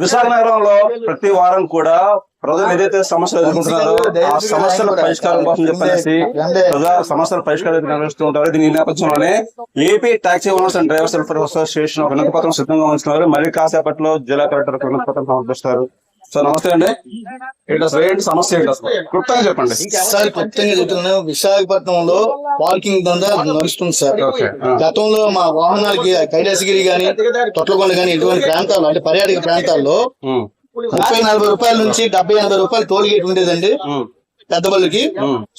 విశాఖ నగరంలో ప్రతి వారం కూడా ప్రజలు ఏదైతే సమస్యలు ఎదుర్కొంటున్నారో ఆ సమస్యల పరిష్కారం కోసం చెప్పేసి ప్రజా సమస్యల పరిష్కారం నిర్వహిస్తూ ఉంటారు. దీని నేపథ్యంలోనే AP taxi owners and drivers welfare association ఒక వినతి పత్రం సిద్ధంగా ఉంచుతున్నారు. మరి కాసేపట్లో జిల్లా కలెక్టర్ వినతి పత్రం సమర్పిస్తారు. సార్ నమస్తే అండి. ఏంటి సమస్య ఏంటి అసలు క్లుప్తంగా చెప్పండి. సార్ క్లుప్తంగా చెప్తున్నాను. విశాఖపట్నంలో పార్కింగ్ దందా నడుస్తుంది సార్. గతంలో మా వాహనాలకి కైలాసగిరి గాని తొట్లకొండ గాని ఇటువంటి ప్రాంతాల్లో అంటే పర్యాటక ప్రాంతాల్లో 30-40 రూపాయల నుంచి 70-80 రూపాయలు టోల్ గేట్ ఉండేదండి పెద్ద బళ్ళకి.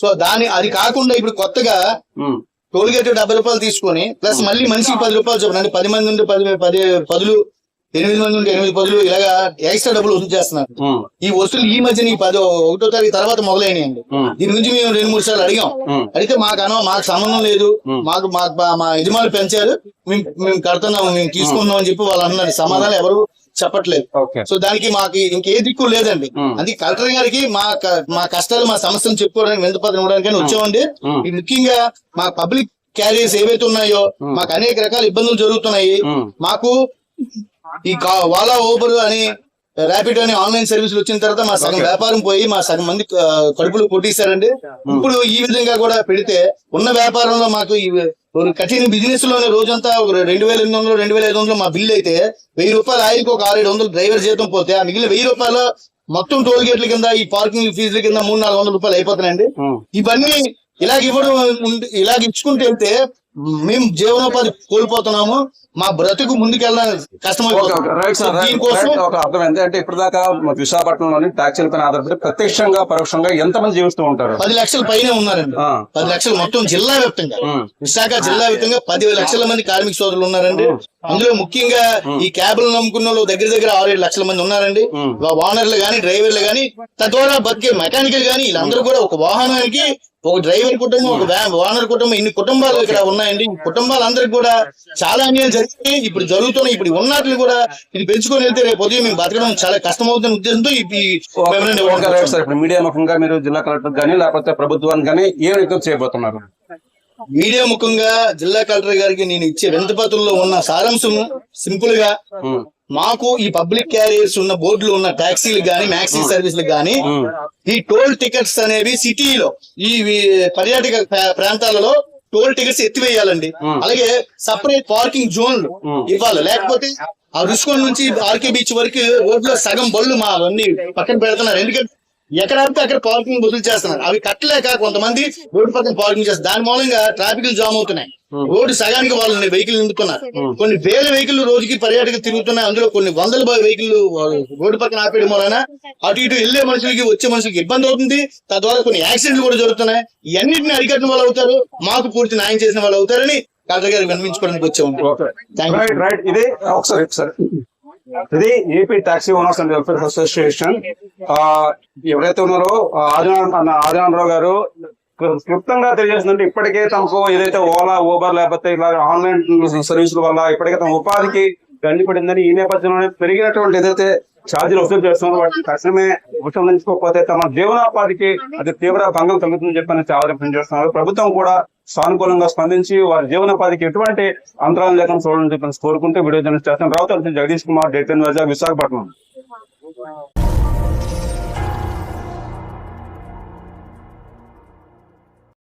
సో అది కాకుండా ఇప్పుడు కొత్తగా టోల్ గేట్ 70 రూపాయలు తీసుకొని ప్లస్ మళ్ళీ మనిషికి 10 రూపాయలు చెప్పండి. అంటే 10 మంది నుండి 10 పదులు 8 మంది నుండి 8 పదులు ఇలాగా ఎక్స్ట్రా డబ్బులు వసూలు చేస్తున్నారు. ఈ వసూలు ఈ మధ్యన 1వ తారీఖు తర్వాత మొదలైనాయండి. దీని గురించి మేము 2-3 సార్లు అడిగాం. అడిగితే మాకు సంబంధం లేదు, మా యజమానులు పెంచారు, మేము కడుతున్నాం, మేము తీసుకున్నాం అని చెప్పి వాళ్ళు అన్నారు. సమాధానం ఎవరు చెప్పట్లేదు. సో దానికి మాకు ఇంకే దిక్కు లేదండి. అందుకే కలెక్టర్ గారికి మా కష్టాలు మా సమస్యలు చెప్పుకోవడానికి వినతి పత్రం ఇవ్వడానికి వచ్చామండి. ముఖ్యంగా మా పబ్లిక్ క్యారియర్స్ ఏవైతే ఉన్నాయో మాకు అనేక రకాల ఇబ్బందులు జరుగుతున్నాయి. మాకు ఈ వాలా ఊబర్ అని ర్యాపిడ్ అని ఆన్లైన్ సర్వీసులు వచ్చిన తర్వాత మా సగం వ్యాపారం పోయి మా సగం మంది కడుపులు కొట్టేశారండి. ఇప్పుడు ఈ విధంగా కూడా పెడితే ఉన్న వ్యాపారంలో మాకు కఠిన బిజినెస్ లోనే రోజంతా 2,800 2,500 మా బిల్లు అయితే 1000 రూపాయలు ఆయిల్కి ఒక 600-700 డ్రైవర్ జీతం పోతే ఆ మిగిలిన 1000 రూపాయలు మొత్తం టోల్ గేట్ల కింద ఈ పార్కింగ్ ఫీజుల కింద 300-400 రూపాయలు అయిపోతున్నాయండి. ఇవన్నీ ఇలాగ ఇచ్చుకుంటూ వెళ్తే మేము జీవనోపాధి కోల్పోతున్నాము. మా బ్రతుకు ముందుకెళ్ళడానికి కష్టమైపోతుంది. అర్థమైంది. అంటే ఇప్పుడు దాకా విశాఖపట్నంలోని ట్యాక్సీల పైన ఆధారపడి ప్రత్యక్షంగా పరోక్షంగా ఎంతమంది జీవిస్తూ ఉంటారు? 10 లక్షల పైన ఉన్నారండి. 10 లక్షలు మొత్తం జిల్లా వ్యాప్తంగా, విశాఖ జిల్లా వ్యాప్తంగా 10 లక్షల మంది కార్మిక సోదరులు ఉన్నారండి. అందులో ముఖ్యంగా ఈ క్యాబ్లు నమ్ముకున్న వాళ్ళు దగ్గర 6-7 లక్షల మంది ఉన్నారండి. ఓనర్లు గాని డ్రైవర్లు గాని తద్వారా బతికే మెకానికల్ గాని వీళ్ళందరూ కూడా ఒక వాహనానికి ఒక డ్రైవర్ కుటుంబం, ఒక ఓనర్ కుటుంబం, ఇన్ని కుటుంబాలు ఇక్కడ ఉన్నాయండి. ఈ కుటుంబాలందరికి కూడా చాలా అన్యాయం జరిగింది. ఇప్పుడు జరుగుతున్నాయి. ఇప్పుడు ఉన్నట్లు కూడా ఇది పెంచుకొని వెళ్తే రేపు ఉదయం మేము బతకడం చాలా కష్టం అవుతున్న ఉద్దేశంతో ఇప్పుడు మీడియా ముఖంగా మీరు జిల్లా కలెక్టర్ గానీ లేకపోతే ప్రభుత్వానికి కానీ ఏం విజ్ఞప్తి చేయబోతున్నారు? మీడియా ముఖంగా జిల్లా కలెక్టర్ గారికి నేను ఇచ్చే వినతి పత్రంలో ఉన్న సారాంశం సింపుల్ గా, మాకు ఈ పబ్లిక్ క్యారియర్స్ ఉన్న బోర్డులు ఉన్న టాక్సీలు గానీ మ్యాక్సీ సర్వీసులు గానీ ఈ టోల్ టికెట్స్ అనేవి సిటీలో ఈ పర్యాటక ప్రాంతాలలో టోల్ టికెట్స్ ఎత్తివేయాలండి. అలాగే సపరేట్ పార్కింగ్ జోన్లు ఇవ్వాలి. లేకపోతే ఆ రుషికొండ నుంచి ఆర్కే బీచ్ వరకు రోడ్లో సగం బళ్ళు మా అన్ని పక్కన పెడుతున్నారు. ఎందుకంటే ఎక్కడ అక్కడ పార్కింగ్ వసూలు చేస్తున్నారు. అవి కట్టలేక కొంతమంది రోడ్డు పక్కన పార్కింగ్ చేస్తారు. దాని మూలంగా ట్రాఫిక్ జామ్ అవుతున్నాయి. రోడ్డు సగానికి వాళ్ళని వెహికల్ నింపుతున్నారు. కొన్ని వేల వెహికల్ రోజుకి పర్యాటకులు తిరుగుతున్నాయి. అందులో కొన్ని వందల వెహికల్ రోడ్డు పక్కన ఆపేయడం వలన అటు ఇటు వెళ్లే మనుషులకి వచ్చే మనుషులకి ఇబ్బంది అవుతుంది. తద్వారా కొన్ని యాక్సిడెంట్లు కూడా జరుగుతున్నాయి. ఇవన్నింటిని అరికట్టిన వాళ్ళు అవుతారు, మాకు పూర్తి న్యాయం చేసిన వాళ్ళు అవుతారని కలెక్టర్ గారికి వినిపించుకోవడానికి వచ్చాము. ఇది AP taxi owners and welfare association ఎవరైతే ఉన్నారో ఆదినారాయణరావు గారు క్లుప్తంగా తెలియజేస్తుందంటే ఇప్పటికే తమకు ఏదైతే ఓలా ఊబర్ లేకపోతే ఇలా ఆన్లైన్ సర్వీసుల వల్ల ఇప్పటికే తమ ఉపాధికి గండిపడిందని, ఈ నేపథ్యంలోనే పెరిగినటువంటి ఏదైతే ఛార్జీలు వసూలు చేస్తున్నారు వాటిని తక్షణమే ఉపసంహరించుకోకపోతే తమ జీవనోపాధికి అది తీవ్ర భంగం కలుగుతుందని చెప్పని ఆవేదన వ్యక్తం చేస్తున్నారు. ప్రభుత్వం కూడా సానుకూలంగా స్పందించి వారి జీవనోపాధికి ఎటువంటి అంతరాయం లేకుండా చూడాలని చెప్పని కోరుకుంటూ వీడియో జర్నలిస్ట్ చేస్తాను. రావుతల జగదీష్ కుమార్, డేటెన్ వైజాగ్, విశాఖపట్నం.